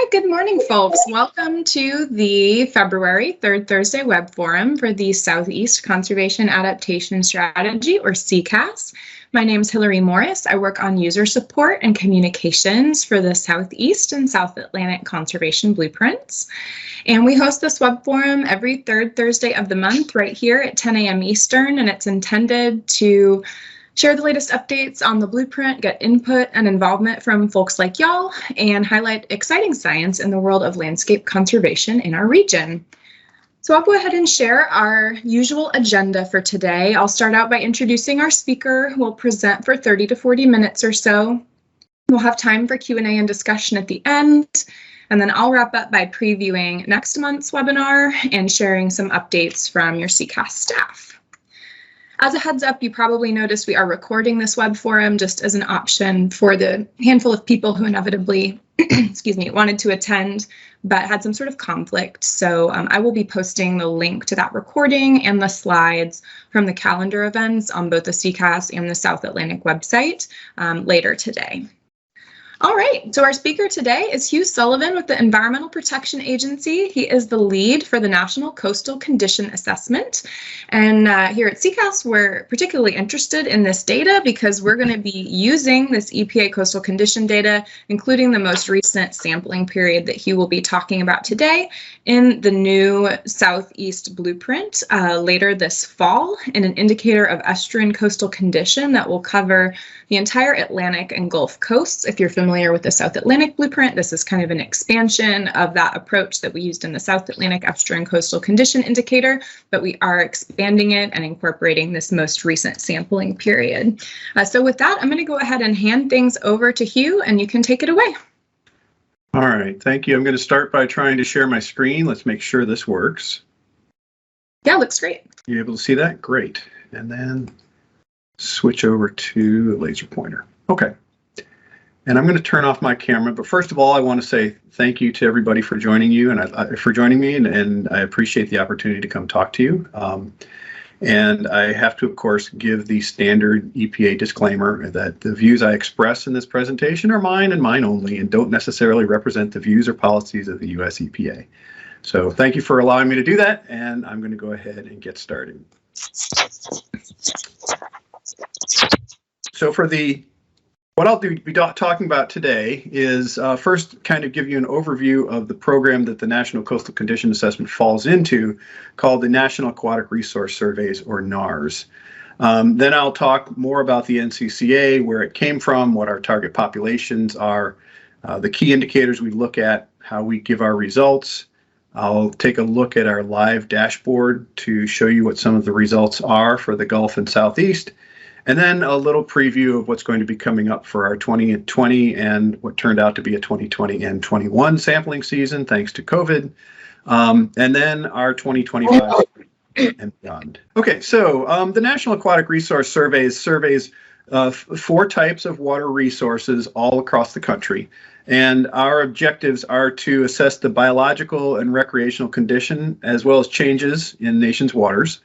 right, good morning, folks. Welcome to the February Third Thursday Web Forum for the Southeast Conservation Adaptation Strategy, or SECAS. My name is Hillary Morris. I work on user support and communications for the Southeast and South Atlantic Conservation Blueprints. And we host this web forum every third Thursday of the month right here at 10 a.m. Eastern, and it's intended to share the latest updates on the blueprint, get input and involvement from folks like y'all, and highlight exciting science in the world of landscape conservation in our region. So I'll go ahead and share our usual agenda for today. I'll start out by introducing our speaker, who will present for 30 to 40 minutes or so. We'll have time for Q&A and discussion at the end, and then I'll wrap up by previewing next month's webinar and sharing some updates from your SECAS staff. As a heads up, you probably noticed we are recording this web forum just as an option for the handful of people who inevitably, wanted to attend but had some sort of conflict. So I will be posting the link to that recording and the slides from the calendar events on both the SECAS and the South Atlantic website later today. All right, so our speaker today is Hugh Sullivan with the Environmental Protection Agency. He is the lead for the National Coastal Condition Assessment. And here at SECAS, we're particularly interested in this data because we're going to be using this EPA coastal condition data, including the most recent sampling period that Hugh will be talking about today, in the new Southeast Blueprint later this fall, in an indicator of estuarine coastal condition that will cover the entire Atlantic and Gulf coasts. If you're familiar with the South Atlantic Blueprint, this is kind of an expansion of that approach that we used in the South Atlantic estuarine coastal condition indicator, but we are expanding it and incorporating this most recent sampling period. So with that, I'm going to go ahead and hand things over to Hugh, and you can take it away. All right, thank you. I'm going to start by trying to share my screen. Let's make sure this works. Yeah, looks great. You able to see that? Great. And then switch over to a laser pointer. Okay. And I'm going to turn off my camera, but first of all, I want to say thank you to everybody for joining me, and I appreciate the opportunity to come talk to you. And I have to, of course, give the standard EPA disclaimer that the views I express in this presentation are mine and mine only, and don't necessarily represent the views or policies of the US EPA. So thank you for allowing me to do that, and I'm going to go ahead and get started. So what I'll be talking about today is first kind of give you an overview of the program that the National Coastal Condition Assessment falls into, called the National Aquatic Resource Surveys, or NARS. Then I'll talk more about the NCCA, where it came from, what our target populations are, the key indicators we look at, how we give our results. I'll take a look at our live dashboard to show you what some of the results are for the Gulf and Southeast. And then a little preview of what's going to be coming up for our 2020 and what turned out to be a 2020 and 21 sampling season, thanks to COVID. And then our 2025 and beyond. Okay, so the National Aquatic Resource Surveys surveys 4 types of water resources all across the country. And our objectives are to assess the biological and recreational condition, as well as changes in nation's waters.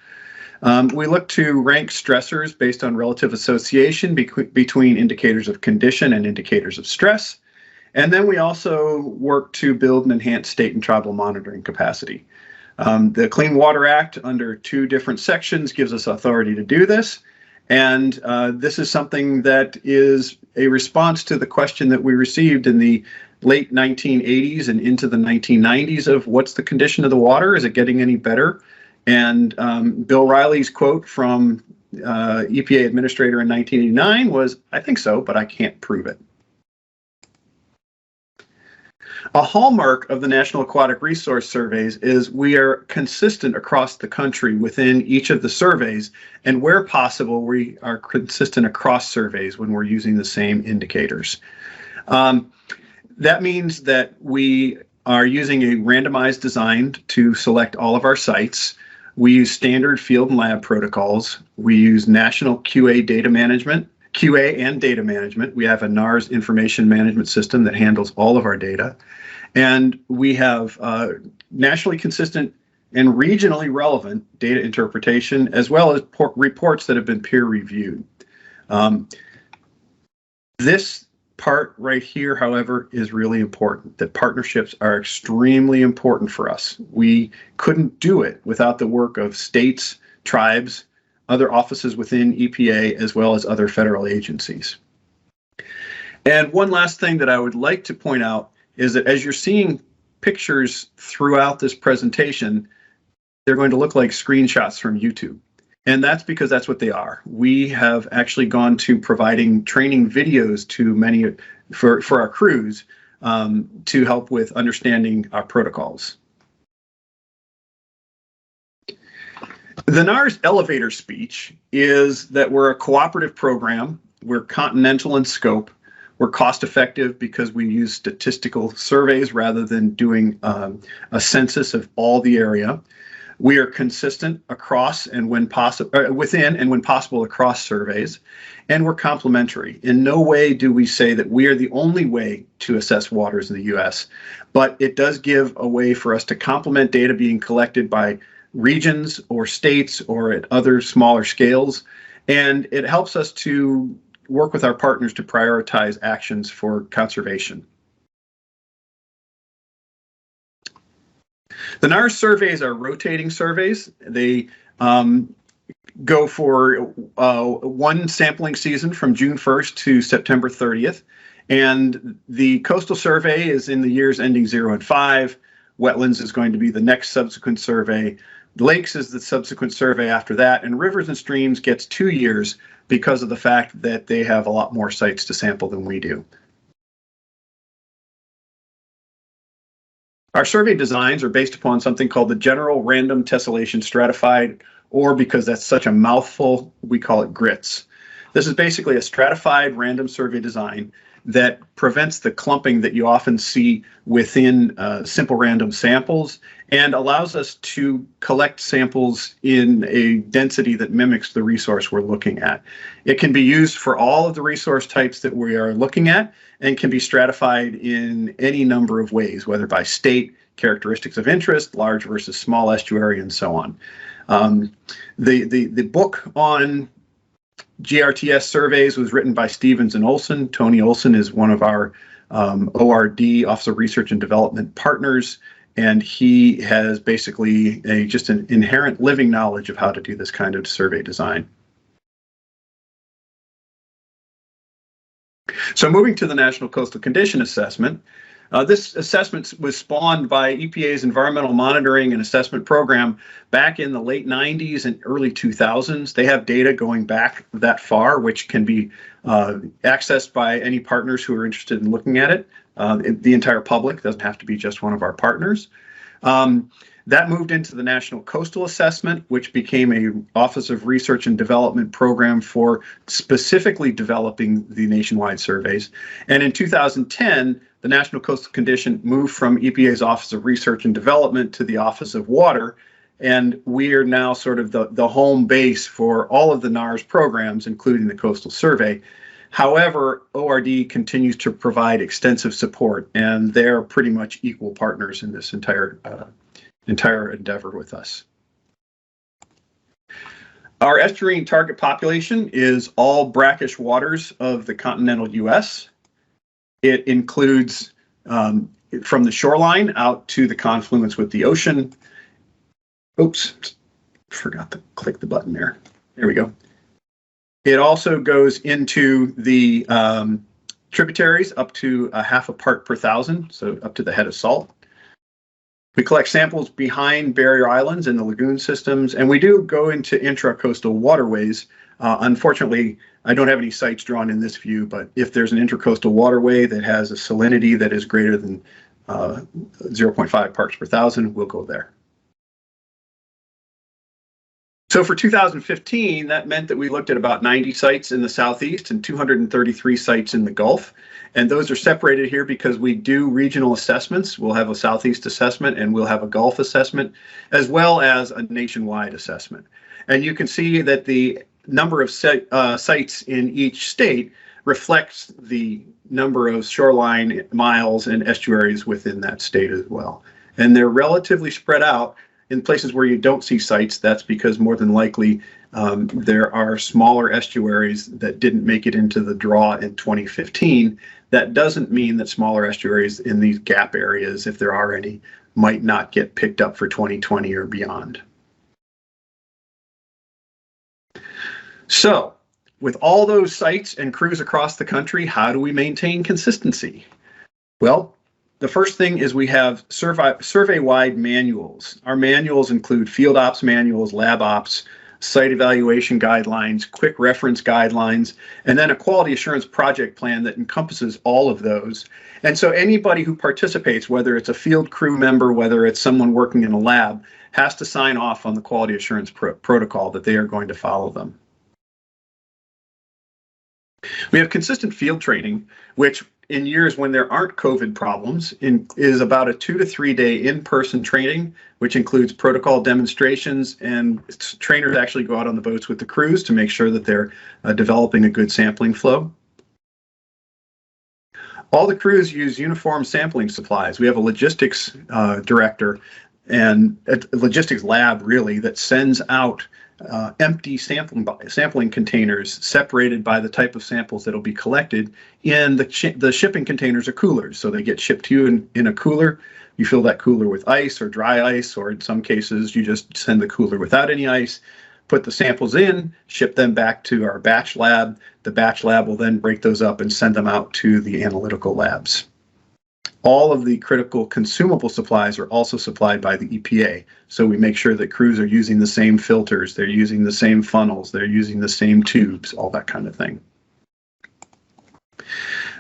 We look to rank stressors based on relative association between indicators of condition and indicators of stress. And then we also work to build and enhance state and tribal monitoring capacity. The Clean Water Act, under 2 different sections, gives us authority to do this. And this is something that is a response to the question that we received in the late 1980s and into the 1990s of what's the condition of the water? Is it getting any better? And Bill Riley's quote from EPA Administrator in 1989 was, "I think so, but I can't prove it." A hallmark of the National Aquatic Resource Surveys is we are consistent across the country within each of the surveys, and where possible, we are consistent across surveys when we're using the same indicators. That means that we are using a randomized design to select all of our sites. We use standard field and lab protocols. We use national QA and data management. We have a NARS information management system that handles all of our data. And we have nationally consistent and regionally relevant data interpretation, as well as reports that have been peer reviewed. This part right here, however, is really important, that partnerships are extremely important for us. We couldn't do it without the work of states, tribes, other offices within EPA, as well as other federal agencies. And one last thing that I would like to point out is that as you're seeing pictures throughout this presentation, they're going to look like screenshots from YouTube. And that's because that's what they are. We have actually gone to providing training videos to many for our crews to help with understanding our protocols. The NRS elevator speech is that we're a cooperative program, we're continental in scope, we're cost effective because we use statistical surveys rather than doing a census of all the area. We are consistent across and when possible, within and when possible across surveys, and we're complementary. In no way do we say that we are the only way to assess waters in the U.S., but it does give a way for us to complement data being collected by regions or states or at other smaller scales, and it helps us to work with our partners to prioritize actions for conservation. The NRS surveys are rotating surveys. They go for one sampling season from June 1st to September 30th. And the coastal survey is in the years ending 0 and 5. Wetlands is going to be the next subsequent survey. Lakes is the subsequent survey after that. And rivers and streams gets 2 years because of the fact that they have a lot more sites to sample than we do. Our survey designs are based upon something called the General Random Tessellation Stratified, or because that's such a mouthful, we call it GRITS. This is basically a stratified random survey design that prevents the clumping that you often see within simple random samples and allows us to collect samples in a density that mimics the resource we're looking at. It can be used for all of the resource types that we are looking at and can be stratified in any number of ways, whether by state, characteristics of interest, large versus small estuary, and so on. The book on GRTS surveys was written by Stevens and Olson. Tony Olson is one of our ORD, Office of Research and Development partners, and he has basically just an inherent living knowledge of how to do this kind of survey design. So moving to the National Coastal Condition Assessment, this assessment was spawned by EPA's Environmental Monitoring and Assessment Program back in the late 90s and early 2000s. They have data going back that far, which can be accessed by any partners who are interested in looking at it. The entire public doesn't have to be just one of our partners. That moved into the National Coastal Assessment, which became a Office of Research and Development program for specifically developing the nationwide surveys. And in 2010, the National Coastal Condition moved from EPA's Office of Research and Development to the Office of Water. And we are now sort of the home base for all of the NRS programs, including the Coastal Survey. However, ORD continues to provide extensive support, and they're pretty much equal partners in this entire endeavor with us. Our estuarine target population is all brackish waters of the continental U.S. It includes from the shoreline out to the confluence with the ocean. Oops, forgot to click the button there. There we go. It also goes into the tributaries up to a 0.5 part per thousand, so up to the head of salt. We collect samples behind barrier islands in the lagoon systems, and we do go into intracoastal waterways. Unfortunately, I don't have any sites drawn in this view, but if there's an intracoastal waterway that has a salinity that is greater than 0.5 parts per thousand, we'll go there. So for 2015, that meant that we looked at about 90 sites in the Southeast and 233 sites in the Gulf. And those are separated here because we do regional assessments. We'll have a Southeast assessment and we'll have a Gulf assessment, as well as a nationwide assessment. And you can see that the number of sites in each state reflects the number of shoreline miles and estuaries within that state as well. And they're relatively spread out. In places where you don't see sites, that's because more than likely there are smaller estuaries that didn't make it into the draw in 2015 That doesn't mean that smaller estuaries in these gap areas, if there are any, might not get picked up for 2020 or beyond. So, with all those sites and crews across the country, how do we maintain consistency? Well, the first thing is we have survey-wide manuals. Our manuals include field ops manuals, lab ops, site evaluation guidelines, quick reference guidelines, and then a quality assurance project plan that encompasses all of those. And so anybody who participates, whether it's a field crew member, whether it's someone working in a lab, has to sign off on the quality assurance protocol that they are going to follow them. We have consistent field training, which in years when there aren't COVID problems is about a 2 to 3 day in-person training, which includes protocol demonstrations, and trainers actually go out on the boats with the crews to make sure that they're developing a good sampling flow. All the crews use uniform sampling supplies. We have a logistics director and a logistics lab, really, that sends out empty sampling containers separated by the type of samples that will be collected, and the shipping containers are coolers. So they get shipped to you in a cooler. You fill that cooler with ice or dry ice, or in some cases you just send the cooler without any ice, put the samples in, ship them back to our batch lab. The batch lab will then break those up and send them out to the analytical labs. All of the critical consumable supplies are also supplied by the EPA. So we make sure that crews are using the same filters, they're using the same funnels, they're using the same tubes, all that kind of thing.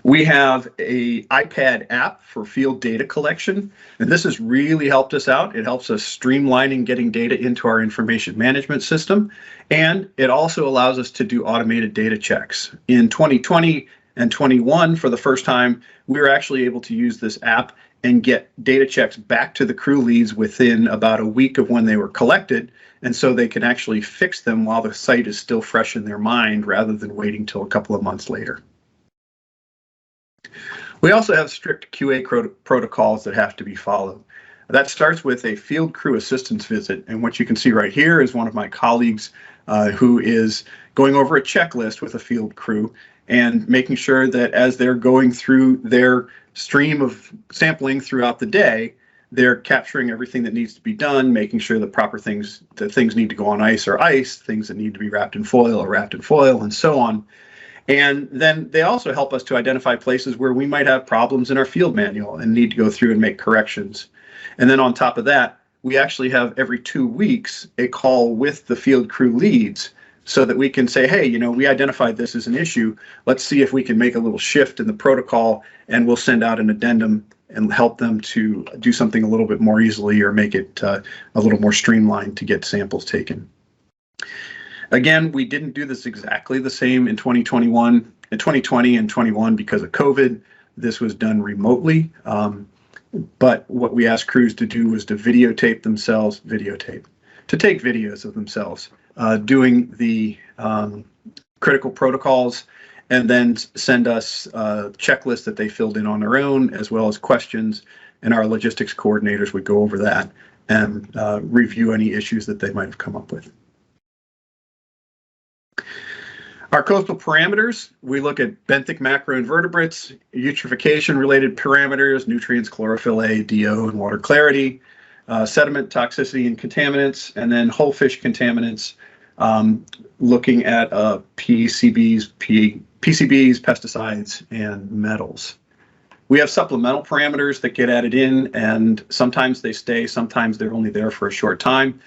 We have an iPad app for field data collection, and this has really helped us out. It helps us streamlining getting data into our information management system, and it also allows us to do automated data checks. In 2020 and 21, for the first time, we were actually able to use this app and get data checks back to the crew leads within about a week of when they were collected, and so they can actually fix them while the site is still fresh in their mind rather than waiting till a couple of months later. We also have strict QA protocols that have to be followed. That starts with a field crew assistance visit, and what you can see right here is one of my colleagues who is going over a checklist with a field crew and making sure that as they're going through their stream of sampling throughout the day, they're capturing everything that needs to be done, making sure that things need to go on ice are ice, things that need to be wrapped in foil are wrapped in foil, and so on. And then they also help us to identify places where we might have problems in our field manual and need to go through and make corrections. And then on top of that, we actually have every 2 weeks a call with the field crew leads so that we can say, hey, you know, we identified this as an issue. Let's see if we can make a little shift in the protocol, and we'll send out an addendum and help them to do something a little bit more easily or make it a little more streamlined to get samples taken. Again, we didn't do this exactly the same in 2021, in 2020 and 21 because of COVID. This was done remotely. But what we asked crews to do was to videotape themselves, to take videos of themselves doing the critical protocols, and then send us a checklist that they filled in on their own, as well as questions, and our logistics coordinators would go over that and review any issues that they might have come up with. Our coastal parameters, we look at benthic macroinvertebrates, eutrophication related parameters, nutrients, chlorophyll A, DO, and water clarity, sediment toxicity and contaminants, and then whole fish contaminants, looking at PCBs, pesticides, and metals. We have supplemental parameters that get added in, and sometimes they stay, sometimes they're only there for a short time.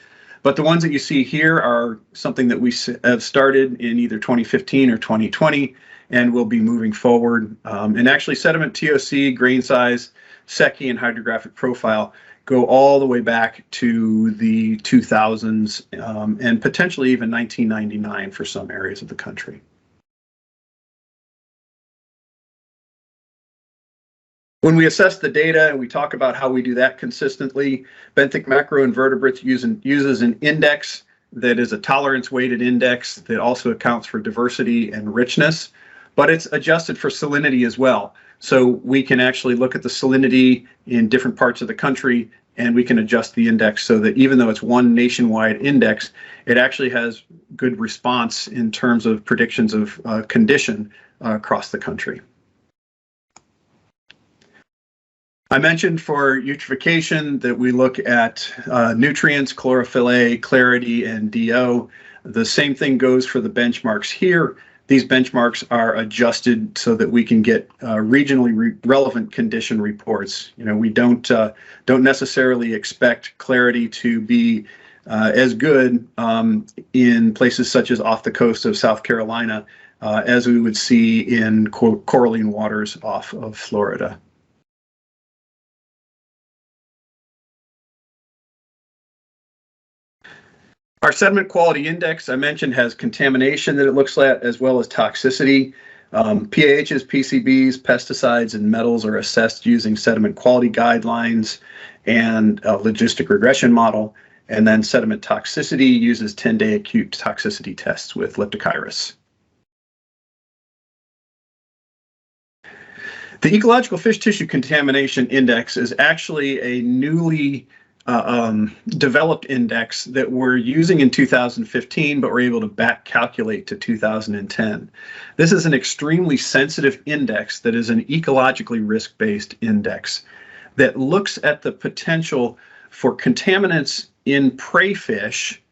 But the ones that you see here are something that we have started in either 2015 or 2020, and we'll be moving forward. And actually, sediment TOC, grain size, SECI, and hydrographic profile go all the way back to the 2000s and potentially even 1999 for some areas of the country. When we assess the data and we talk about how we do that consistently, benthic macroinvertebrates uses an index that is a tolerance-weighted index that also accounts for diversity and richness, but it's adjusted for salinity as well. So we can actually look at the salinity in different parts of the country, and we can adjust the index so that even though it's one nationwide index, it actually has good response in terms of predictions of condition across the country. I mentioned for eutrophication that we look at nutrients, chlorophyll A, clarity, and DO. The same thing goes for the benchmarks here. These benchmarks are adjusted so that we can get regionally relevant condition reports. You know, we don't necessarily expect clarity to be as good in places such as off the coast of South Carolina as we would see in coralline waters off of Florida. Our sediment quality index, I mentioned, has contamination that it looks at as well as toxicity. PAHs, PCBs, pesticides, and metals are assessed using sediment quality guidelines and a logistic regression model. And then sediment toxicity uses 10-day acute toxicity tests with leptochirus. The Ecological Fish Tissue Contamination Index is actually a newly developed index that we're using in 2015, but we're able to back calculate to 2010. This is an extremely sensitive index that is an ecologically risk-based index that looks at the potential for contaminants in prey fish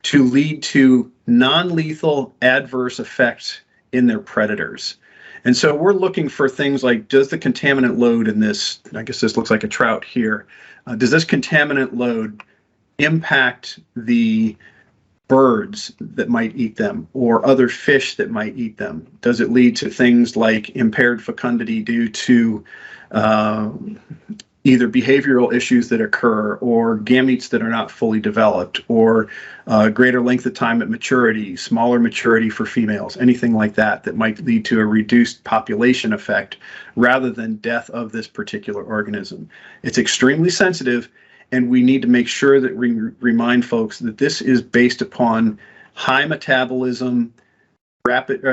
to lead to non-lethal adverse effects in their predators. And so we're looking for things like, does the contaminant load in this, I guess this looks like a trout here, does this contaminant load impact the birds that might eat them or other fish that might eat them? Does it lead to things like impaired fecundity due to either behavioral issues that occur or gametes that are not fully developed or greater length of time at maturity, smaller maturity for females, anything like that that might lead to a reduced population effect rather than death of this particular organism. It's extremely sensitive, and we need to make sure that we remind folks that this is based upon high metabolism, rapid,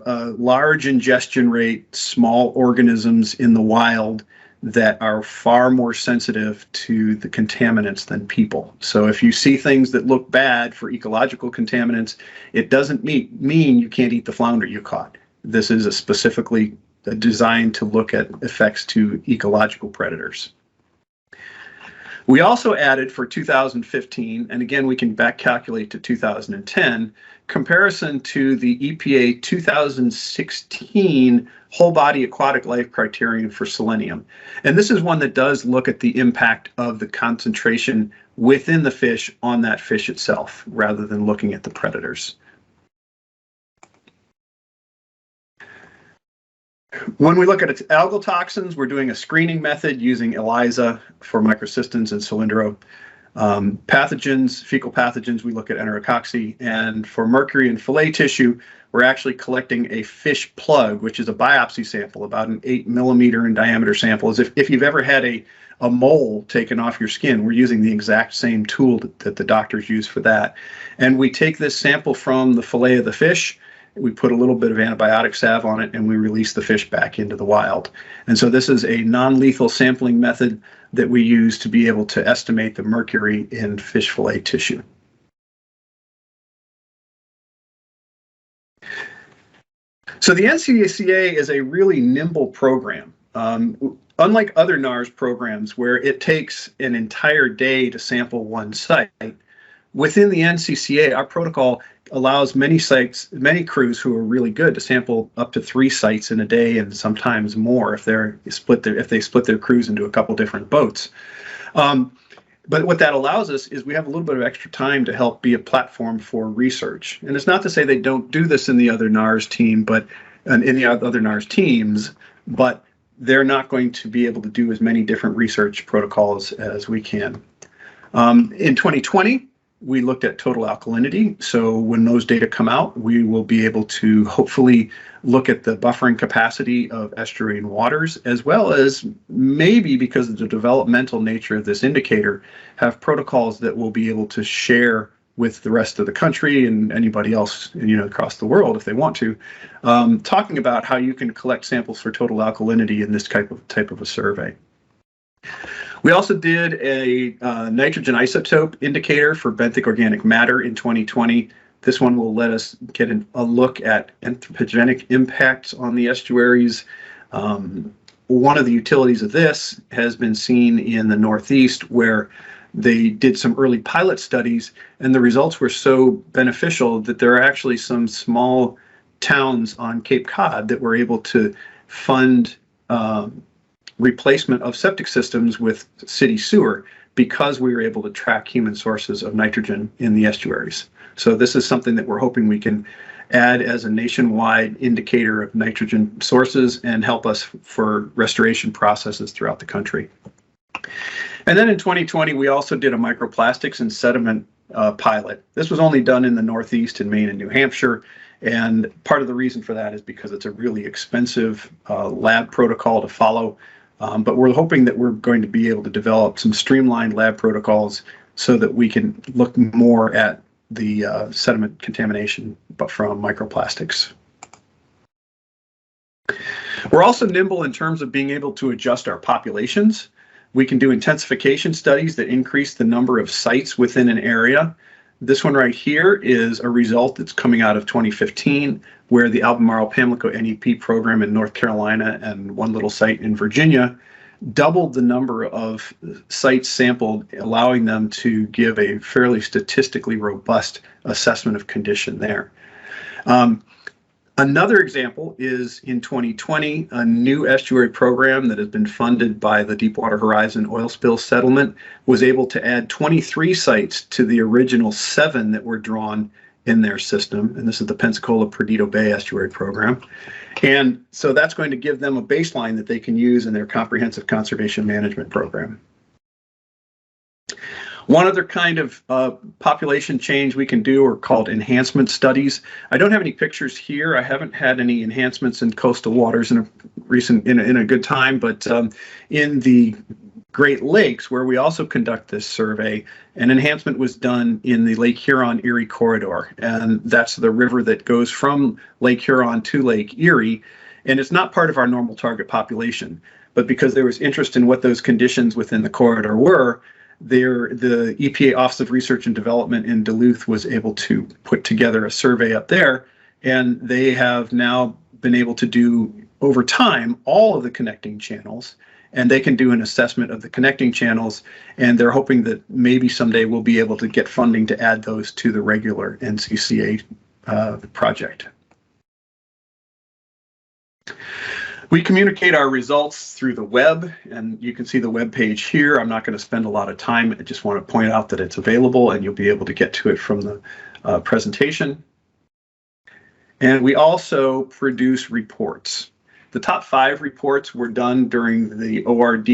large ingestion rate, small organisms in the wild that are far more sensitive to the contaminants than people. So if you see things that look bad for ecological contaminants, it doesn't mean you can't eat the flounder you caught. This is specifically designed to look at effects to ecological predators. We also added for 2015, and again we can back calculate to 2010, comparison to the EPA 2016 whole body aquatic life criterion for selenium. And this is one that does look at the impact of the concentration within the fish on that fish itself, rather than looking at the predators. When we look at its algal toxins, we're doing a screening method using ELISA for microcystins and cylindro. Pathogens, fecal pathogens, we look at enterococcus, and for mercury and fillet tissue, we're actually collecting a fish plug, which is a biopsy sample, about an 8 millimeter in diameter sample. As if you've ever had a mole taken off your skin, we're using the exact same tool that the doctors use for that. And we take this sample from the fillet of the fish, we put a little bit of antibiotic salve on it, and we release the fish back into the wild. And so this is a non-lethal sampling method that we use to be able to estimate the mercury in fish fillet tissue. So the NCACA is a really nimble program. Unlike other NARS programs where it takes an entire day to sample one site, within the NCCA, our protocol allows many sites, many crews who are really good to sample up to 3 sites in a day, and sometimes more if they split their crews into a couple different boats. But what that allows us is we have a little bit of extra time to help be a platform for research. And it's not to say they don't do this in the other NARS team, but in the other NARS teams, but they're not going to be able to do as many different research protocols as we can. In 2020, we looked at total alkalinity. So when those data come out, we will be able to hopefully look at the buffering capacity of estuarine waters, as well as maybe, because of the developmental nature of this indicator, have protocols that we'll be able to share with the rest of the country and anybody else, across the world if they want to, talking about how you can collect samples for total alkalinity in this type of a survey. We also did a nitrogen isotope indicator for benthic organic matter in 2020. This one will let us get a look at anthropogenic impacts on the estuaries, one of the utilities of this has been seen in the Northeast, where they did some early pilot studies, and the results were so beneficial that there are actually some small towns on Cape Cod that were able to fund replacement of septic systems with city sewer because we were able to track human sources of nitrogen in the estuaries. So this is something that we're hoping we can add as a nationwide indicator of nitrogen sources and help us for restoration processes throughout the country. And then in 2020, we also did a microplastics and sediment pilot. This was only done in the Northeast, in Maine and New Hampshire. And part of the reason for that is because it's a really expensive lab protocol to follow. But we're hoping that we're going to be able to develop some streamlined lab protocols so that we can look more at the sediment contamination but from microplastics. We're also nimble in terms of being able to adjust our populations. We can do intensification studies that increase the number of sites within an area. This one right here is a result that's coming out of 2015, where the Albemarle Pamlico NEP program in North Carolina and one little site in Virginia doubled the number of sites sampled, allowing them to give a fairly statistically robust assessment of condition there. Another example is in 2020, a new estuary program that has been funded by the Deepwater Horizon oil spill settlement was able to add 23 sites to the original 7 that were drawn in their system. And this is the Pensacola-Perdido Bay Estuary Program. And so that's going to give them a baseline that they can use in their comprehensive conservation management program. One other kind of population change we can do are called enhancement studies. I don't have any pictures here. I haven't had any enhancements in coastal waters in a good time, but in the Great Lakes, where we also conduct this survey, an enhancement was done in the Lake Huron-Erie corridor, and that's the river that goes from Lake Huron to Lake Erie, and it's not part of our normal target population, but because there was interest in what those conditions within the corridor were, the EPA Office of Research and Development in Duluth was able to put together a survey up there, and they have now been able to do, over time, all of the connecting channels, and they can do an assessment of the connecting channels, and they're hoping that maybe someday we'll be able to get funding to add those to the regular NCCA project. We communicate our results through the web, and you can see the web page here. I'm not going to spend a lot of time. I just want to point out that it's available, and you'll be able to get to it from the presentation. And we also produce reports. The top 5 reports were done during the ORD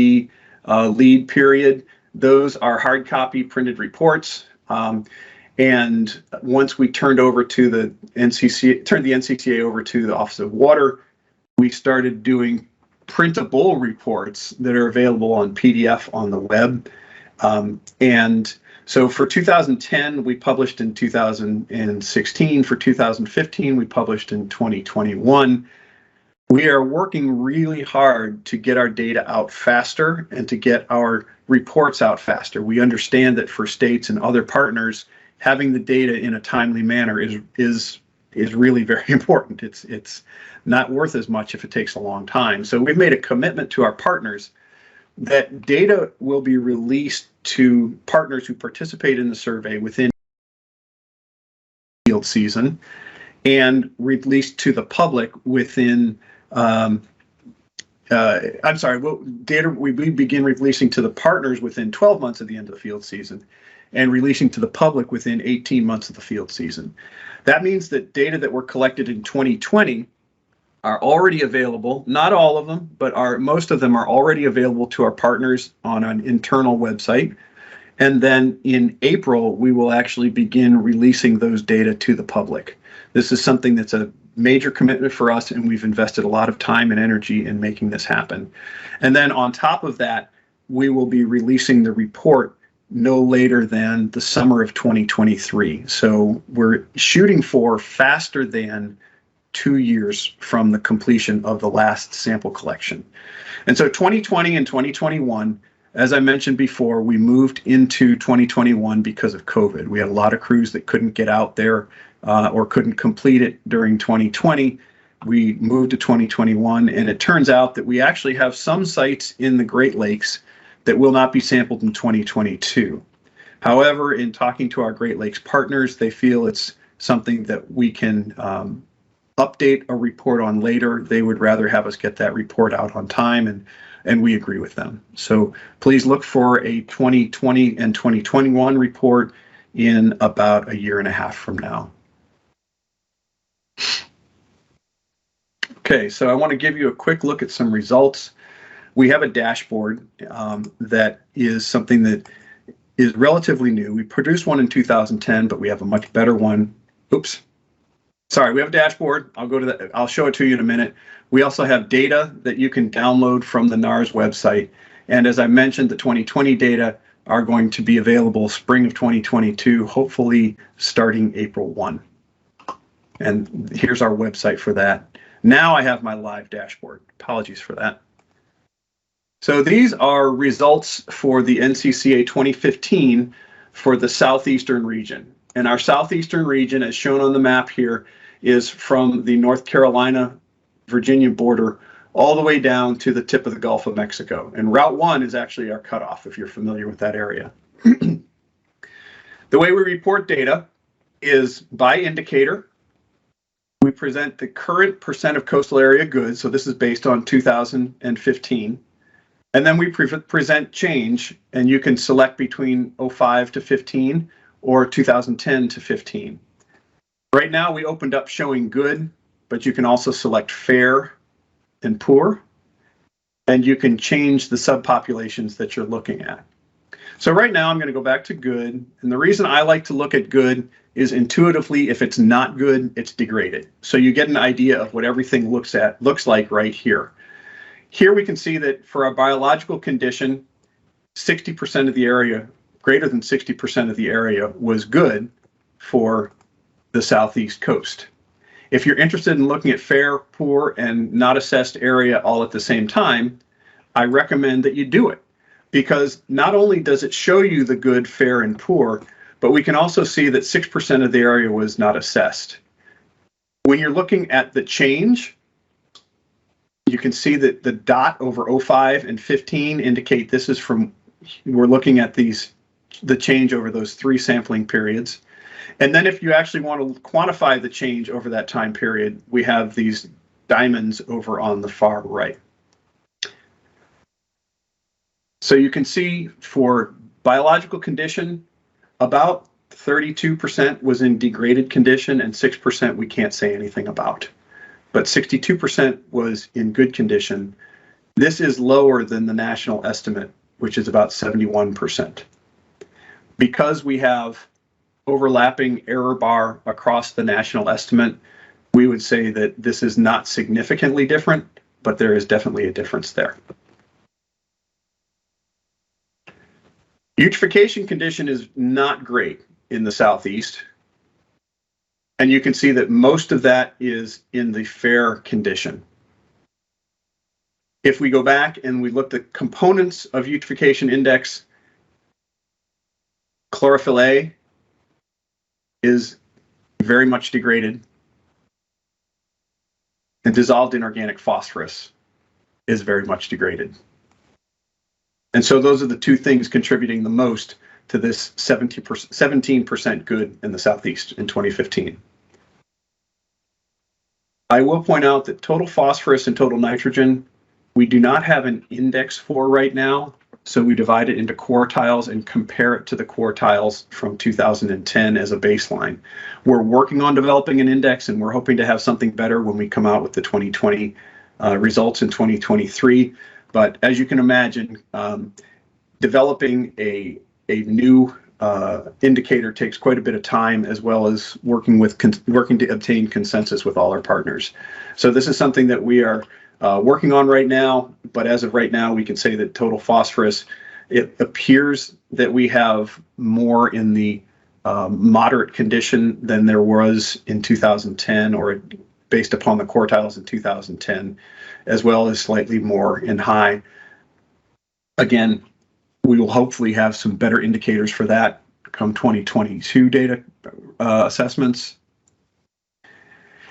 lead period. Those are hard copy printed reports. And once we turned the NCCA over to the Office of Water, we started doing printable reports that are available on PDF on the web. And so for 2010, we published in 2016. For 2015, we published in 2021. We are working really hard to get our data out faster and to get our reports out faster. We understand that for states and other partners, having the data in a timely manner is really very important. It's not worth as much if it takes a long time. So we've made a commitment to our partners that data will be released to partners who participate in the survey within field season and released to the public within data we begin releasing to the partners within 12 months of the end of the field season and releasing to the public within 18 months of the field season. That means that data that were collected in 2020 are already available, not all of them, but most of them are already available to our partners on an internal website. And then in April, we will actually begin releasing those data to the public. This is something that's a major commitment for us, and we've invested a lot of time and energy in making this happen. And then on top of that, we will be releasing the report no later than the summer of 2023. So we're shooting for faster than 2 years from the completion of the last sample collection. And so 2020 and 2021, as I mentioned before, we moved into 2021 because of COVID. We had a lot of crews that couldn't get out there or couldn't complete it during 2020. we moved to 2021, and it turns out that we actually have some sites in the Great Lakes that will not be sampled in 2022. However, in talking to our Great Lakes partners, they feel it's something that we can update a report on later. They would rather have us get that report out on time, and we agree with them. So please look for a 2020 and 2021 report in about a year and a half from now. Okay, so I want to give you a quick look at some results. We have a dashboard that is something that is relatively new. We produced one in 2010, but we have a much better one. Oops. Sorry, we have a dashboard. I'll show it to you in a minute. We also have data that you can download from the NRS website. And as I mentioned, the 2020 data are going to be available spring of 2022, hopefully starting April 1. And here's our website for that. Now I have my live dashboard. Apologies for that. So these are results for the NCCA 2015 for the southeastern region. And our southeastern region, as shown on the map here, is from the North Carolina, Virginia border all the way down to the tip of the Gulf of Mexico. And Route 1 is actually our cutoff, if you're familiar with that area. The way we report data is by indicator. We present the current percent of coastal area good, so this is based on 2015. And then we present change, and you can select between 05 to 15 or 2010 to 15. Right now we opened up showing good, but you can also select fair and poor, and you can change the subpopulations that you're looking at. So right now I'm going to go back to good, and the reason I like to look at good is intuitively, if it's not good, it's degraded. So you get an idea of what everything looks like right here. Here we can see that for a biological condition, 60% of the area, greater than 60% of the area was good for the southeast coast. If you're interested in looking at fair, poor, and not assessed area all at the same time, I recommend that you do it, because not only does it show you the good, fair, and poor, but we can also see that 6% of the area was not assessed. When you're looking at the change, you can see that the dot over 05 and 15 indicate this is from, we're looking at the change over those 3 sampling periods. And then if you actually want to quantify the change over that time period, we have these diamonds over on the far right. So you can see for biological condition, about 32% was in degraded condition and 6% we can't say anything about. But 62% was in good condition. This is lower than the national estimate, which is about 71%. Because we have overlapping error bar across the national estimate, we would say that this is not significantly different, but there is definitely a difference there. Eutrophication condition is not great in the southeast. And you can see that most of that is in the fair condition. If we go back and we look at components of eutrophication index, chlorophyll A is very much degraded, and dissolved inorganic phosphorus is very much degraded. And so those are the two things contributing the most to this 17% good in the southeast in 2015. I will point out that total phosphorus and total nitrogen, we do not have an index for right now, so we divide it into quartiles and compare it to the quartiles from 2010 as a baseline. We're working on developing an index, and we're hoping to have something better when we come out with the 2020 results in 2023. But as you can imagine, developing a new indicator takes quite a bit of time, as well as working to obtain consensus with all our partners. So this is something that we are working on right now, but as of right now, we can say that total phosphorus, it appears that we have more in the moderate condition than there was in 2010, or based upon the quartiles in 2010, as well as slightly more in high. Again, we will hopefully have some better indicators for that come 2022 data assessments.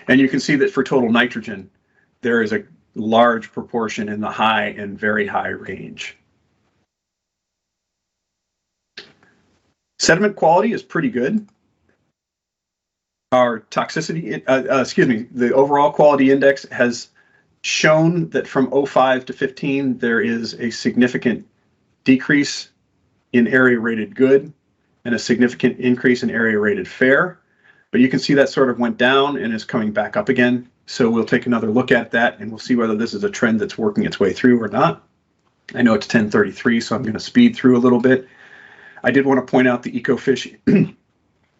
And you can see that for total nitrogen, there is a large proportion in the high and very high range. Sediment quality is pretty good. Our toxicity, the overall quality index has shown that from 05 to 15, there is a significant decrease in area rated good and a significant increase in area rated fair. But you can see that sort of went down and is coming back up again. So we'll take another look at that and we'll see whether this is a trend that's working its way through or not. I know it's 10:33, so I'm going to speed through a little bit. I did want to point out the Ecofish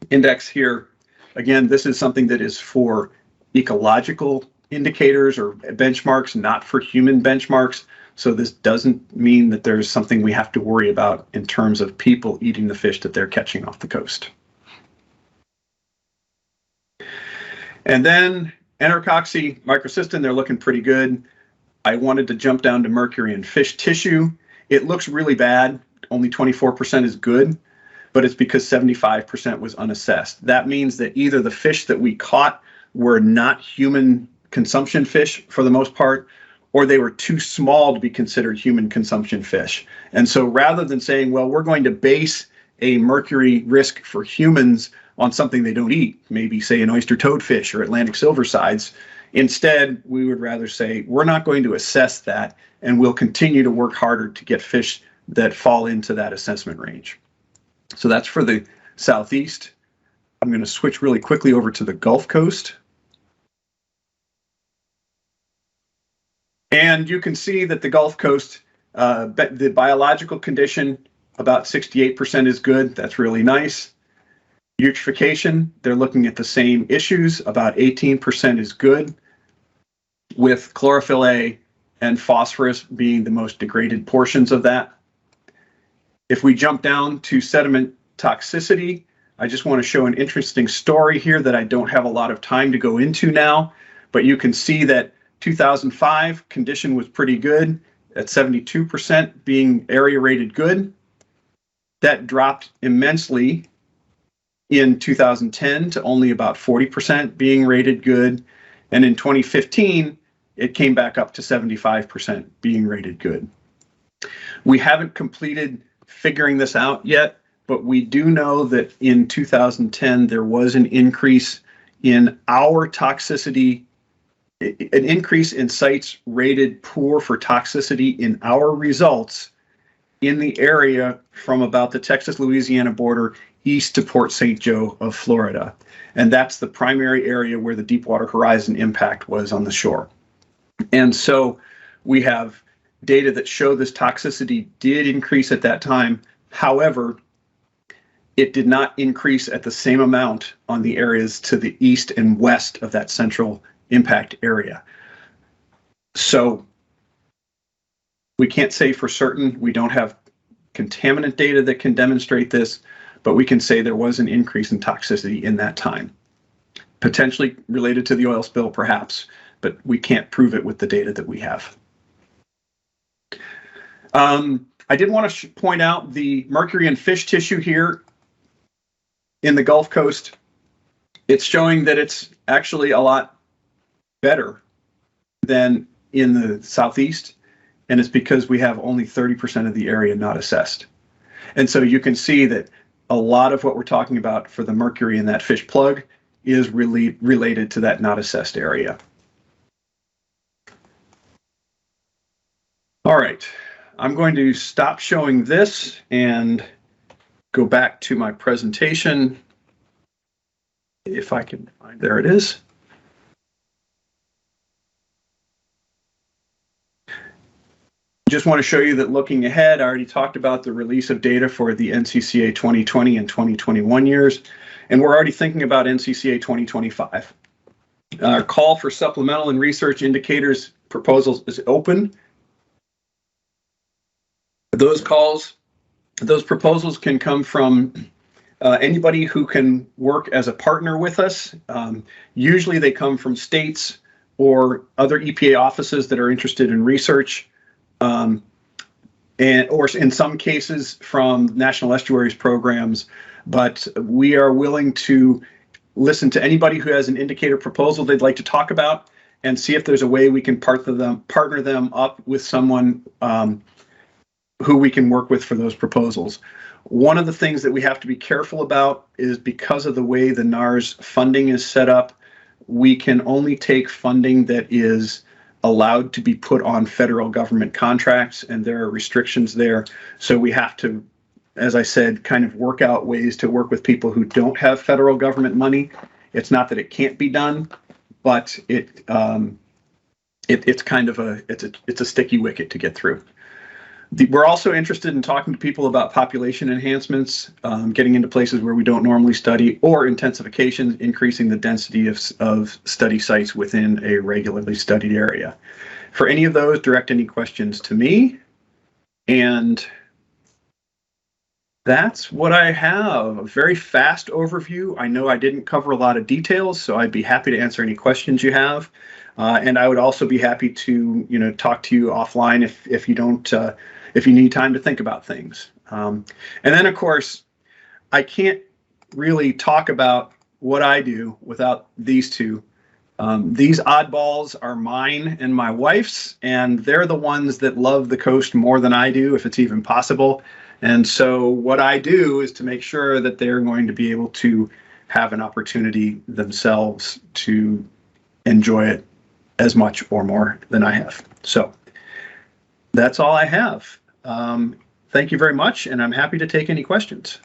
index here. Again, this is something that is for ecological indicators or benchmarks, not for human benchmarks. So this doesn't mean that there's something we have to worry about in terms of people eating the fish that they're catching off the coast. And then enterocoxy, microcystin, they're looking pretty good. I wanted to jump down to mercury and fish tissue. It looks really bad. Only 24% is good, but it's because 75% was unassessed. That means that either the fish that we caught were not human consumption fish for the most part, or they were too small to be considered human consumption fish. And so rather than saying, well, we're going to base a mercury risk for humans on something they don't eat, maybe say an oyster toadfish or Atlantic silversides, instead, we would rather say, we're not going to assess that, and we'll continue to work harder to get fish that fall into that assessment range. So that's for the Southeast. I'm going to switch really quickly over to the Gulf Coast. And you can see that the Gulf Coast, the biological condition, about 68% is good. That's really nice. Eutrophication, they're looking at the same issues. About 18% is good, with chlorophyll A and phosphorus being the most degraded portions of that. If we jump down to sediment toxicity, I just want to show an interesting story here that I don't have a lot of time to go into now, but you can see that 2005 condition was pretty good at 72% being area rated good. That dropped immensely in 2010 to only about 40% being rated good. And in 2015, it came back up to 75% being rated good. We haven't completed figuring this out yet, but we do know that in 2010, there was an increase in our toxicity, an increase in sites rated poor for toxicity in our results in the area from about the Texas-Louisiana border east to Port St. Joe of Florida. And that's the primary area where the Deepwater Horizon impact was on the shore. And so we have data that show this toxicity did increase at that time. However, it did not increase at the same amount on the areas to the east and west of that central impact area. So we can't say for certain. We don't have contaminant data that can demonstrate this, but we can say there was an increase in toxicity in that time. Potentially related to the oil spill, perhaps, but we can't prove it with the data that we have. I did want to point out the mercury in fish tissue here in the Gulf Coast. It's showing that it's actually a lot better than in the Southeast, and it's because we have only 30% of the area not assessed. And so you can see that a lot of what we're talking about for the mercury in that fish plug is really related to that not assessed area. All right, I'm going to stop showing this and go back to my presentation. If I can find, there it is. Just want to show you that looking ahead, I already talked about the release of data for the NCCA 2020 and 2021 years, and we're already thinking about NCCA 2025. Our call for supplemental and research indicators proposals is open. Those proposals can come from anybody who can work as a partner with us. Usually they come from states or other EPA offices that are interested in research. Or in some cases from National Estuaries programs, but we are willing to listen to anybody who has an indicator proposal they'd like to talk about and see if there's a way we can partner them up with someone who we can work with for those proposals. One of the things that we have to be careful about is because of the way the NARS funding is set up, we can only take funding that is allowed to be put on federal government contracts, and there are restrictions there. So we have to, as I said, kind of work out ways to work with people who don't have federal government money. It's not that it can't be done, but it's kind of a sticky wicket to get through. We're also interested in talking to people about population enhancements, getting into places where we don't normally study, or intensification, increasing the density of study sites within a regularly studied area. For any of those, direct any questions to me. And that's what I have. A very fast overview. I know I didn't cover a lot of details, so I'd be happy to answer any questions you have. And I would also be happy to, talk to you offline if you don't. If you need time to think about things. And then, of course, I can't really talk about what I do without these two. These oddballs are mine and my wife's, and they're the ones that love the coast more than I do, if it's even possible. And so what I do is to make sure that they're going to be able to have an opportunity themselves to enjoy it as much or more than I have. So that's all I have. Thank you very much, and I'm happy to take any questions.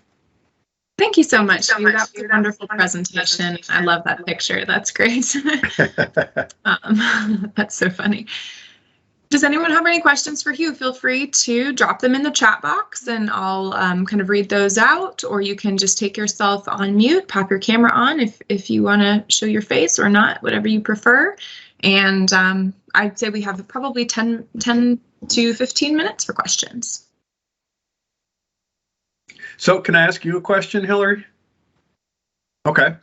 Thank you so much. That was a wonderful presentation. I love that picture. That's great. That's so funny. Does anyone have any questions for Hugh? Feel free to drop them in the chat box, and I'll kind of read those out, or you can just take yourself on mute, pop your camera on if you want to show your face or not, whatever you prefer. And I'd say we have probably 10 to 15 minutes for questions. So can I ask you a question, Hillary? Okay.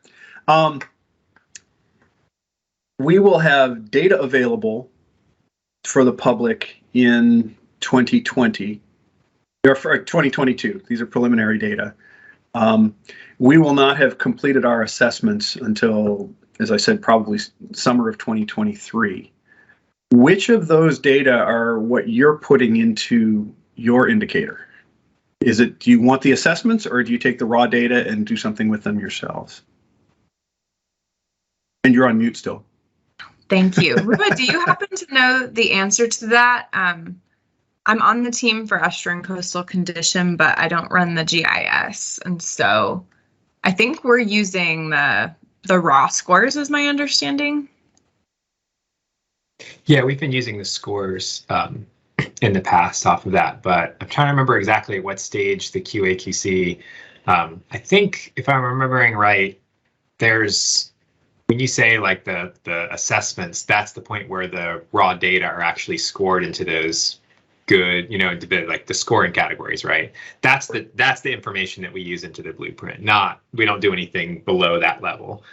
We will have data available for the public in 2020, or for 2022. These are preliminary data. We will not have completed our assessments until, as I said, probably summer of 2023. Which of those data are what you're putting into your indicator? Do you want the assessments, or do you take the raw data and do something with them yourselves? And you're on mute still. Thank you. Ruba, do you happen to know the answer to that? I'm on the team for estuarine coastal condition, but I don't run the GIS. And so I think we're using the raw scores, is my understanding. Yeah, we've been using the scores in the past off of that, but I'm trying to remember exactly at what stage the QA/QC. I think if I'm remembering right, when you say like the assessments, that's the point where the raw data are actually scored into those good, into the scoring categories, right? That's the information that we use into the blueprint. We don't do anything below that level,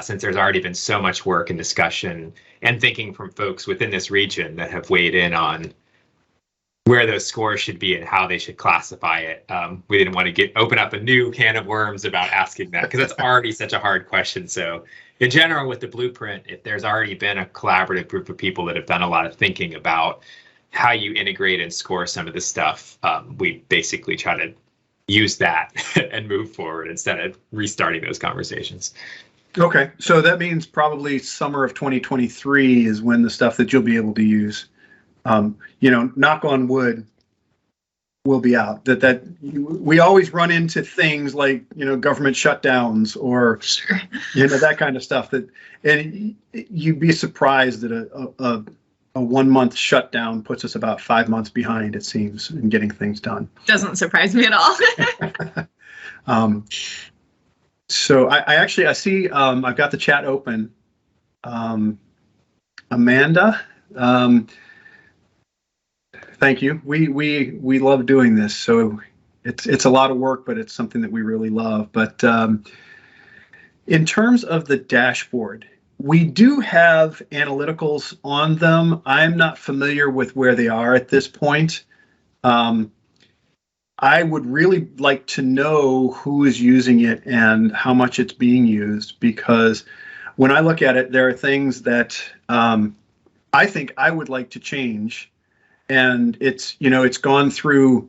since there's already been so much work and discussion and thinking from folks within this region that have weighed in on where those scores should be and how they should classify it. We didn't want to open up a new can of worms about asking that, because that's already such a hard question. So in general, with the blueprint, if there's already been a collaborative group of people that have done a lot of thinking about how you integrate and score some of this stuff, we basically try to use that and move forward instead of restarting those conversations. Okay, so that means probably summer of 2023 is when the stuff that you'll be able to use, knock on wood, will be out. That we always run into things like, government shutdowns or, sure. That kind of stuff, and you'd be surprised that a 1 month shutdown puts us about 5 months behind, it seems, in getting things done. Doesn't surprise me at all. So I see I've got the chat open. Amanda, thank you. We love doing this. So it's a lot of work, but it's something that we really love. But in terms of the dashboard, we do have analyticals on them. I'm not familiar with where they are at this point. I would really like to know who is using it and how much it's being used, because when I look at it, there are things that I think I would like to change. And it's gone through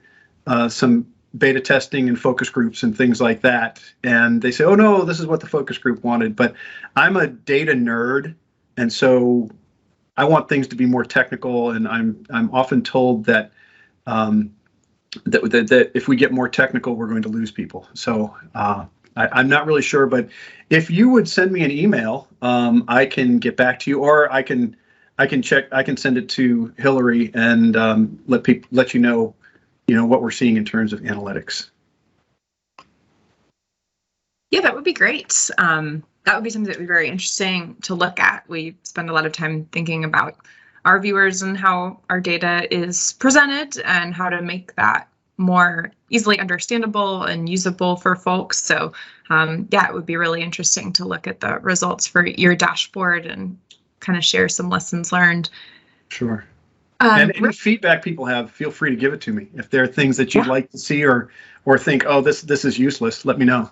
some beta testing and focus groups and things like that. And they say, oh, no, this is what the focus group wanted. But I'm a data nerd. And so I want things to be more technical. And I'm often told that that if we get more technical, we're going to lose people. So I'm not really sure, but if you would send me an email, I can get back to you, or I can check. I can send it to Hillary and let you know what we're seeing in terms of analytics. Yeah, that would be great. That would be something that would be very interesting to look at. We spend a lot of time thinking about our viewers and how our data is presented and how to make that more easily understandable and usable for folks. So yeah, it would be really interesting to look at the results for your dashboard and kind of share some lessons learned. Sure. And any feedback people have, feel free to give it to me. If there are things that you'd like to see or think, oh, this is useless, let me know.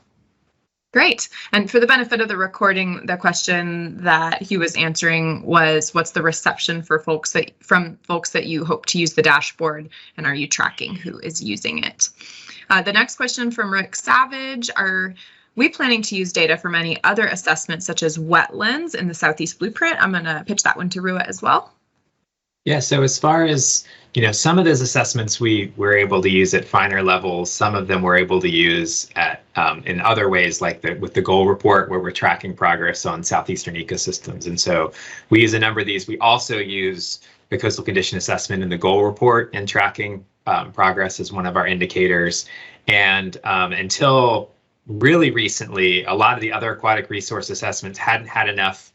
Great. And for the benefit of the recording, the question that he was answering was, what's the reception for folks that you hope to use the dashboard, and are you tracking who is using it? The next question from Rick Savage, are we planning to use data from any other assessments such as wetlands in the Southeast Blueprint? I'm going to pitch that one to Rua as well. Yeah, so as far as, some of those assessments we were able to use at finer levels, some of them we're able to use at in other ways, like with the goal report, where we're tracking progress on southeastern ecosystems. And so we use a number of these. We also use the coastal condition assessment in the goal report and tracking progress as one of our indicators. And until really recently, a lot of the other aquatic resource assessments hadn't had enough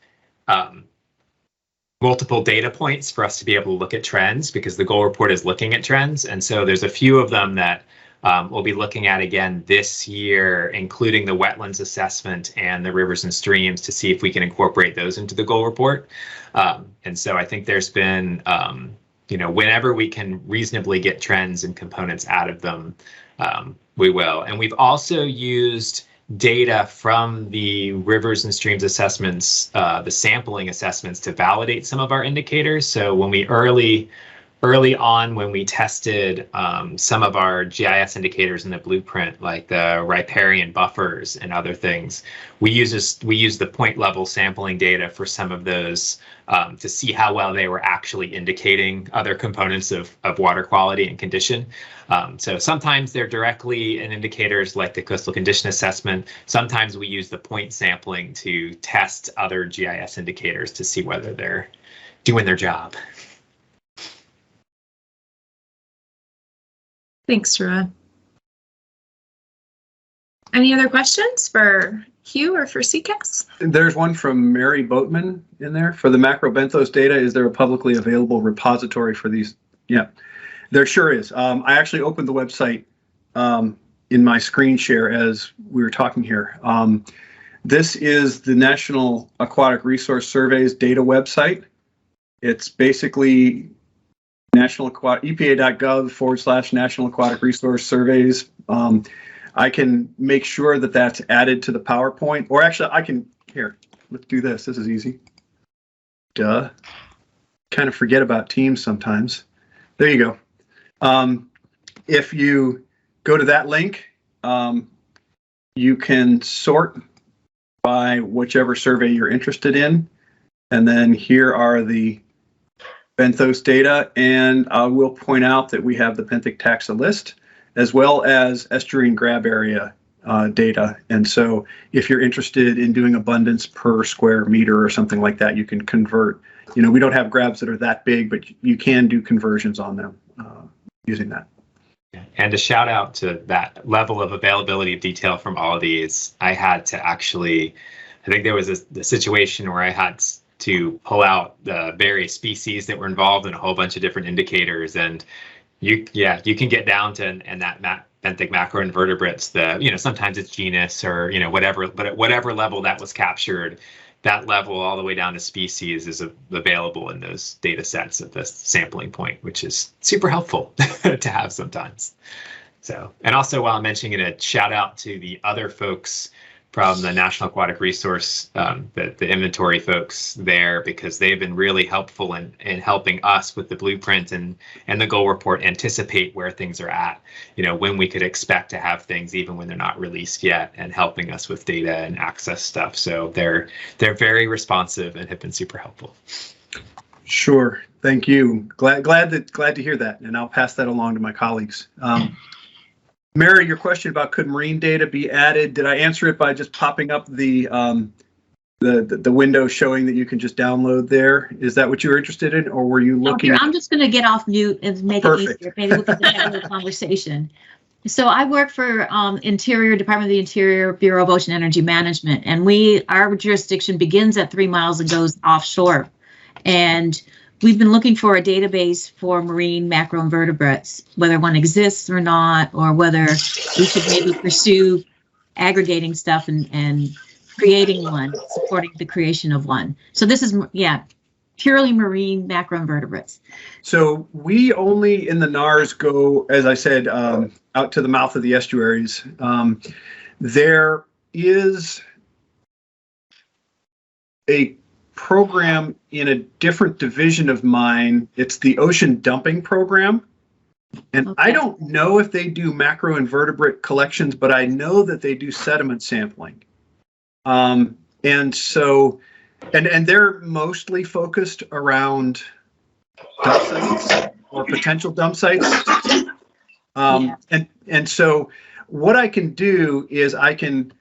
multiple data points for us to be able to look at trends, because the goal report is looking at trends. And so there's a few of them that we'll be looking at again this year, including the wetlands assessment and the rivers and streams, to see if we can incorporate those into the goal report. And so I think there's been, whenever we can reasonably get trends and components out of them, we will. And we've also used data from the rivers and streams assessments, the sampling assessments, to validate some of our indicators. So when we early on, when we tested some of our GIS indicators in the blueprint, like the riparian buffers and other things, we use the point level sampling data for some of those to see how well they were actually indicating other components of water quality and condition. So sometimes they're directly in indicators like the coastal condition assessment. Sometimes we use the point sampling to test other GIS indicators to see whether they're doing their job. Thanks, Rua. Any other questions for Hugh or for SECAS? There's one from Mary Boatman in there. For the macrobenthos data, is there a publicly available repository for these? Yeah, there sure is. I actually opened the website in my screen share as we were talking here. This is the National Aquatic Resource Surveys data website. It's basically EPA.gov/National Aquatic Resource Surveys. I can make sure that that's added to the PowerPoint, or actually here, let's do this. This is easy. Duh. Kind of forget about Teams sometimes. There you go. If you go to that link, you can sort by whichever survey you're interested in. And then here are the benthos data, and I will point out that we have the benthic taxa list, as well as estuarine grab area data. And so if you're interested in doing abundance per square meter or something like that, you can convert. We don't have grabs that are that big, but you can do conversions on them using that. And a shout out to that level of availability of detail from all of these. I had to actually, I think there was a situation where I had to pull out the various species that were involved in a whole bunch of different indicators, and you can get down to and that benthic macroinvertebrates. Sometimes it's genus or whatever, but at whatever level that was captured, that level all the way down to species is available in those data sets at this sampling point, which is super helpful to have sometimes. So, and also while I'm mentioning it, a shout out to the other folks from the National Aquatic Resource, the inventory folks there, because they've been really helpful in helping us with the blueprint and the goal report anticipate where things are at, when we could expect to have things even when they're not released yet, and helping us with data and access stuff. So they're very responsive and have been super helpful. Sure, thank you. Glad to hear that, and I'll pass that along to my colleagues. Mary, your question about could marine data be added? Did I answer it by just popping up the window showing that you can just download there? Is that what you were interested in, or were you looking? I'm just going to get off mute and make Perfect. it easier. Maybe we can have a conversation. So I work for Department of the Interior, Bureau of Ocean Energy Management, and our jurisdiction begins at 3 miles and goes offshore. And we've been looking for a database for marine macroinvertebrates, whether one exists or not, or whether we should maybe pursue aggregating stuff and creating one, supporting the creation of one. So this is, purely marine macroinvertebrates. So we only in the NARS go, as I said, out to the mouth of the estuaries. There is a program in a different division of mine. It's the ocean dumping program. And Okay. I don't know if they do macroinvertebrate collections, but I know that they do sediment sampling. And so, and they're mostly focused around dump sites or potential dump sites. And so what I can do is I can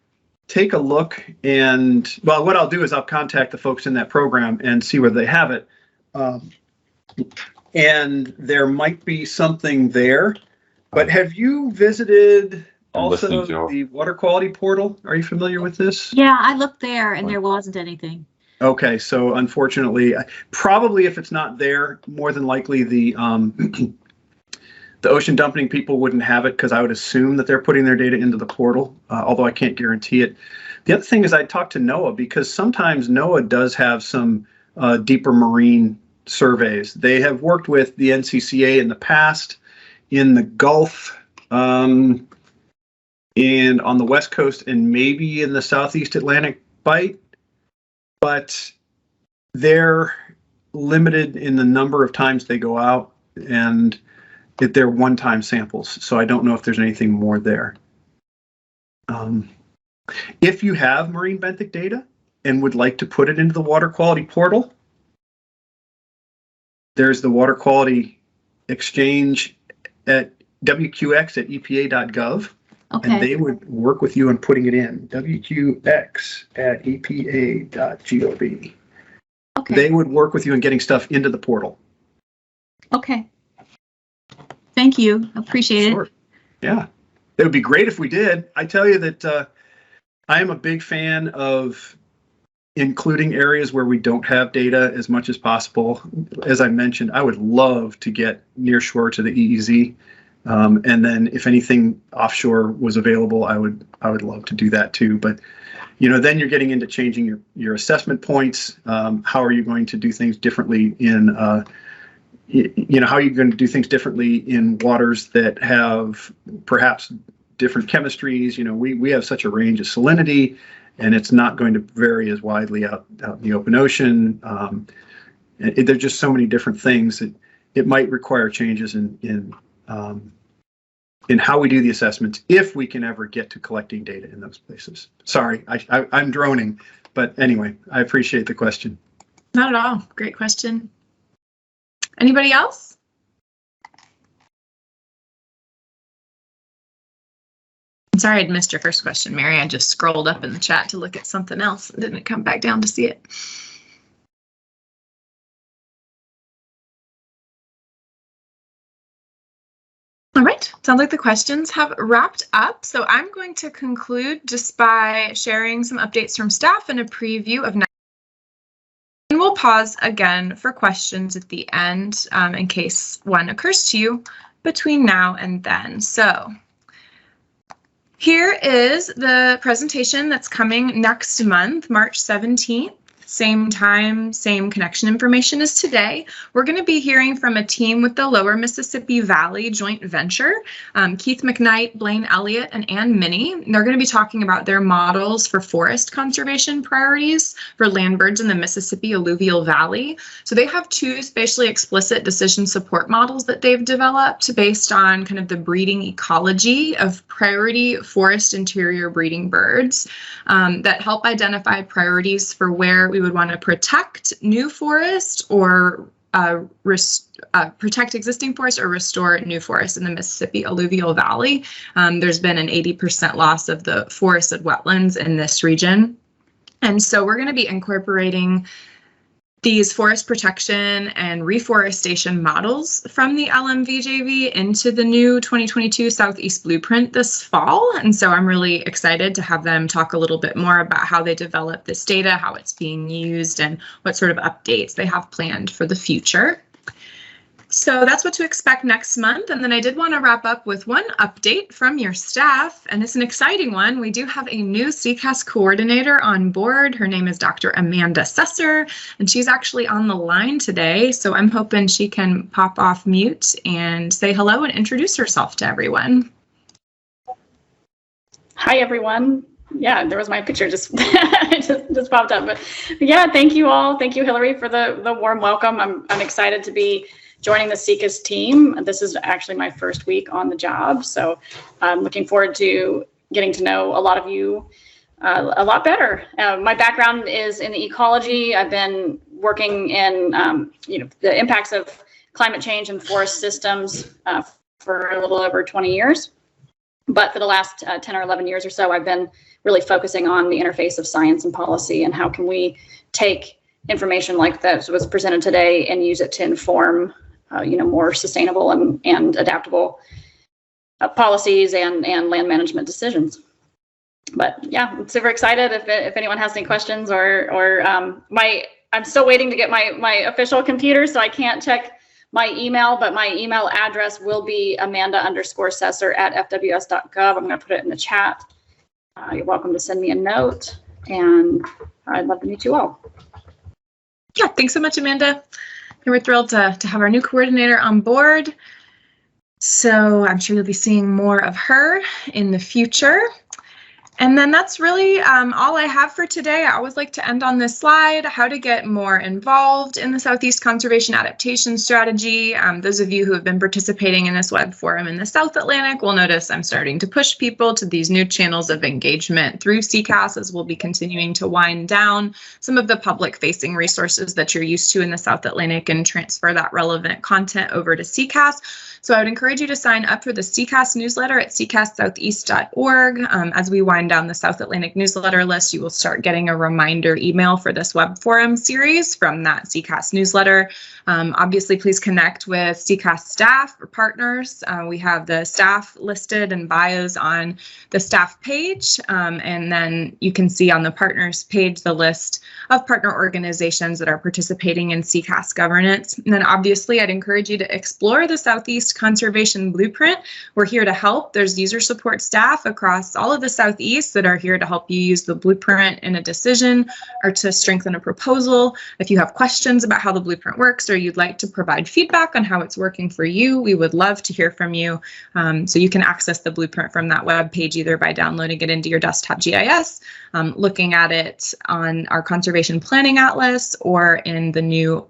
take a look, and well, what I'll do is I'll contact the folks in that program and see where they have it. And there might be something there, but have you visited also the water quality portal? Are you familiar with this? Yeah, I looked there and there wasn't anything. Okay, so unfortunately, probably if it's not there, more than likely the ocean dumping people wouldn't have it, because I would assume that they're putting their data into the portal, although I can't guarantee it. The other thing is I talked to NOAA, because sometimes NOAA does have some deeper marine surveys. They have worked with the NCCA in the past in the Gulf and on the West Coast and maybe in the Southeast Atlantic Bight, but they're limited in the number of times they go out, and they're one-time samples, so I don't know if there's anything more there. If you have marine benthic data and would like to put it into the water quality portal, there's the water quality exchange at wqx@epa.gov, Okay. and they would work with you on putting it in. wqx@epa.gov. Okay. They would work with you on getting stuff into the portal. Okay. Thank you. Appreciate Sure. it. Yeah, it would be great if we did. I tell you that I am a big fan of including areas where we don't have data as much as possible. As I mentioned, I would love to get near shore to the EEZ. And then if anything offshore was available, I would love to do that too. But, then you're getting into changing your assessment points. How are you going to do things differently in, how are you going to do things differently in waters that have perhaps different chemistries? We have such a range of salinity, and it's not going to vary as widely out in the open ocean. There's just so many different things that it might require changes in how we do the assessments, if we can ever get to collecting data in those places. Sorry, I'm droning, but anyway, I appreciate the question. Not at all. Great question. Anybody else? I'm sorry I'd missed your first question, Mary. I just scrolled up in the chat to look at something else and didn't come back down to see it. All right, sounds like the questions have wrapped up. So I'm going to conclude just by sharing some updates from staff and a preview of next. And we'll pause again for questions at the end in case one occurs to you between now and then. So here is the presentation that's coming next month, March 17th. same time, same connection information as today. We're going to be hearing from a team with the Lower Mississippi Valley Joint Venture, Keith McKnight, Blaine Elliott, and Ann Minnie. They're going to be talking about their models for forest conservation priorities for land birds in the Mississippi Alluvial Valley. So they have two spatially explicit decision support models that they've developed based on kind of the breeding ecology of priority forest interior breeding birds that help identify priorities for where we would want to protect new forest or protect existing forest or restore new forest in the Mississippi Alluvial Valley. There's been an 80% loss of the forested wetlands in this region. And so we're going to be incorporating these forest protection and reforestation models from the LMVJV into the new 2022 Southeast Blueprint this fall. And so I'm really excited to have them talk a little bit more about how they develop this data, how it's being used, and what sort of updates they have planned for the future. So that's what to expect next month. And then I did want to wrap up with one update from your staff, and it's an exciting one. We do have a new SECAS coordinator on board. Her name is Dr. Amanda Susser, and she's actually on the line today. So I'm hoping she can pop off mute and say hello and introduce herself to everyone. Hi, everyone. Yeah, there was my picture just just popped up. But yeah, thank you all. Thank you, Hillary, for the warm welcome. I'm excited to be joining the SECAS team. This is actually my first week on the job, so I'm looking forward to getting to know a lot of you a lot better. My background is in the ecology. I've been working in the impacts of climate change and forest systems for a little over 20 years. But for the last 10 or 11 years or so, I've been really focusing on the interface of science and policy, and how can we take information like that was presented today and use it to inform more sustainable and adaptable policies and land management decisions. But yeah, I'm super excited. If anyone has any questions I'm still waiting to get my official computer, so I can't check my email, but my email address will be amanda_susser@fws.gov. I'm going to put it in the chat. You're welcome to send me a note, and I'd love to meet you all. Yeah, thanks so much, Amanda. We're thrilled to have our new coordinator on board. So I'm sure you'll be seeing more of her in the future. And then that's really all I have for today. I always like to end on this slide, how to get more involved in the Southeast Conservation Adaptation Strategy. Those of you who have been participating in this web forum in the South Atlantic will notice I'm starting to push people to these new channels of engagement through SECAS, as we'll be continuing to wind down some of the public-facing resources that you're used to in the South Atlantic and transfer that relevant content over to SECAS. So I would encourage you to sign up for the SECAS newsletter at secassoutheast.org. As we wind down the South Atlantic newsletter list, you will start getting a reminder email for this web forum series from that SECAS newsletter. Obviously, please connect with SECAS staff or partners. We have the staff listed and bios on the staff page, and then you can see on the partners page the list of partner organizations that are participating in SECAS governance. And then obviously, I'd encourage you to explore the Southeast Conservation Blueprint. We're here to help. There's user support staff across all of the Southeast that are here to help you use the blueprint in a decision or to strengthen a proposal. If you have questions about how the blueprint works, or you'd like to provide feedback on how it's working for you, we would love to hear from you. So you can access the blueprint from that web page either by downloading it into your desktop GIS, looking at it on our Conservation Planning Atlas, or in the new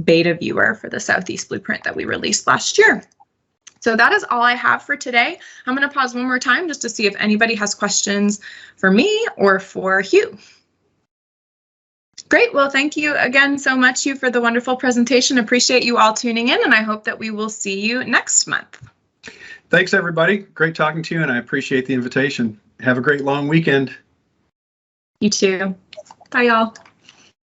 beta viewer for the Southeast Blueprint that we released last year. So that is all I have for today. I'm going to pause one more time just to see if anybody has questions for me or for Hugh. Great. Well, thank you again so much, Hugh, for the wonderful presentation. Appreciate you all tuning in, and I hope that we will see you next month. Thanks, everybody. Great talking to you, and I appreciate the invitation. Have a great long weekend. You too. Bye, y'all.